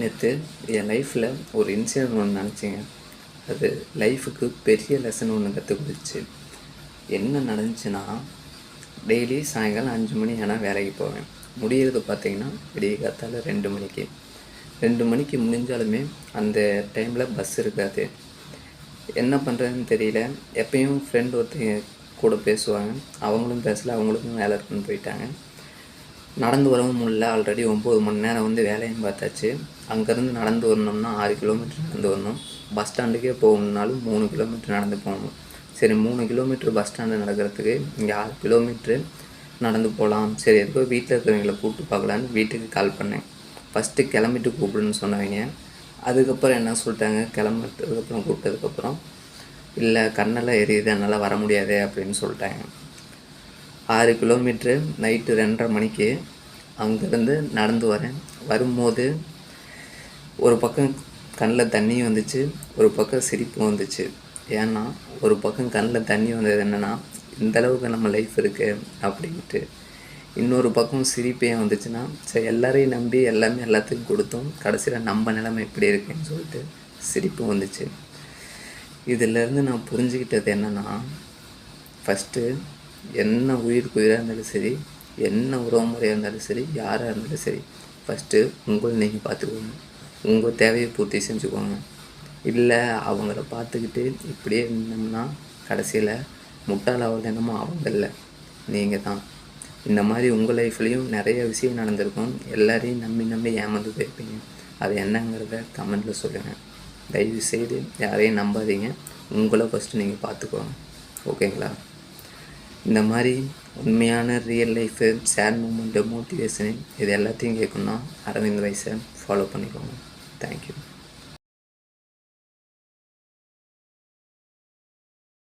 நேற்று என் லைஃப்பில் ஒரு இன்சிடென்ட் ஒன்று நினச்சிங்க. அது லைஃபுக்கு பெரிய லெசன் ஒன்று கற்றுக் கொடுத்துச்சு. என்ன நடந்துச்சுன்னா, டெய்லி சாயங்காலம் 5 மணி ஆனால் வேலைக்கு போவேன். முடிகிறது பார்த்திங்கன்னா விடிய காத்தால 2 மணிக்கு. 2 மணிக்கு முடிஞ்சாலுமே அந்த டைமில் பஸ் இருக்காது. என்ன பண்ணுறதுன்னு தெரியல. எப்பயும் ஃப்ரெண்ட் ஒருத்தங்க கூட பேசுவாங்க. அவங்களும் பேசலை, அவங்களுக்கும் வேலை இருக்குன்னு போயிட்டாங்க. நடந்து வரவும் முடியல. ஆல்ரெடி 9 மணி நேரம் வேலையும் பார்த்தாச்சு. அங்கேருந்து நடந்து வரணும்னா 6 கிலோமீட்டர் நடந்து வரணும். பஸ் ஸ்டாண்டுக்கே போகணுன்னாலும் 3 கிலோமீட்டர் நடந்து போகணும். சரி, 3 கிலோமீட்டர் பஸ் ஸ்டாண்டு நடக்கிறதுக்கு இங்கே 6 கிலோமீட்ரு நடந்து போகலாம். சரி, எதுக்கோ வீட்டில் இருக்கிறவங்கள கூப்பிட்டு பார்க்கலான்னு வீட்டுக்கு கால் பண்ணேன். ஃபஸ்ட்டு கிளம்பிட்டு கூப்பிடுன்னு சொன்னவங்க. அதுக்கப்புறம் என்ன சொல்லிட்டாங்க, கிளம்புறதுக்கப்புறம் கூப்பிட்டதுக்கப்புறம், இல்லை கண்ணெல்லாம் எரியுது, என்னால் வர முடியாது அப்படின்னு சொல்லிட்டாங்க. 6 கிலோமீட்ரு நைட்டு 2:30 மணிக்கு அங்கேருந்து நடந்து வரேன். வரும்போது ஒரு பக்கம் கண்ணில் தண்ணியும் வந்துச்சு, ஒரு பக்கம் சிரிப்பும் வந்துச்சு. ஏன்னா ஒரு பக்கம் கண்ணில் தண்ணி வந்தது என்னென்னா, இந்தளவுக்கு நம்ம லைஃப் இருக்குது அப்படின்ட்டு. இன்னொரு பக்கம் சிரிப்பையும் வந்துச்சுன்னா, சரி எல்லாரையும் நம்பி எல்லாமே எல்லாத்துக்கும் கொடுத்தோம், கடைசியில் நம்ம நிலைமை எப்படி இருக்குன்னு சொல்லிட்டு சிரிப்பும் வந்துச்சு. இதிலேருந்து நான் புரிஞ்சுக்கிட்டது என்னென்னா, ஃபஸ்ட்டு என்ன உயிருக்கு உயிராக இருந்தாலும் சரி, என்ன உறவு முறையாக இருந்தாலும் சரி, யாராக இருந்தாலும் சரி, ஃபஸ்ட்டு உங்களை நீங்கள் பார்த்துக்கோங்க. உங்கள் தேவையை பூர்த்தி செஞ்சுக்கோங்க. இல்லை அவங்கள பார்த்துக்கிட்டு இப்படியே இருந்தோம்னா கடைசியில் முட்டாளாவது என்னமோ அவங்க இல்லை, நீங்கள் தான். இந்த மாதிரி உங்கள் லைஃப்லேயும் நிறைய விஷயம் நடந்திருக்கும். எல்லாரையும் நம்பி ஏமாந்து போயிருப்பீங்க. அது என்னங்கிறத கமெண்ட்டில் சொல்லுங்கள். தயவு செய்து யாரையும் நம்பாதீங்க. உங்களை ஃபஸ்ட்டு நீங்கள் பார்த்துக்கோங்க. ஓகேங்களா? இந்த மாதிரி உண்மையான real life, sad moment, motivation இது எல்லாத்தையும் கேட்கணுன்னா அரவிந்த் வைஸை ஃபாலோ பண்ணிக்கோங்க. தேங்க்யூ.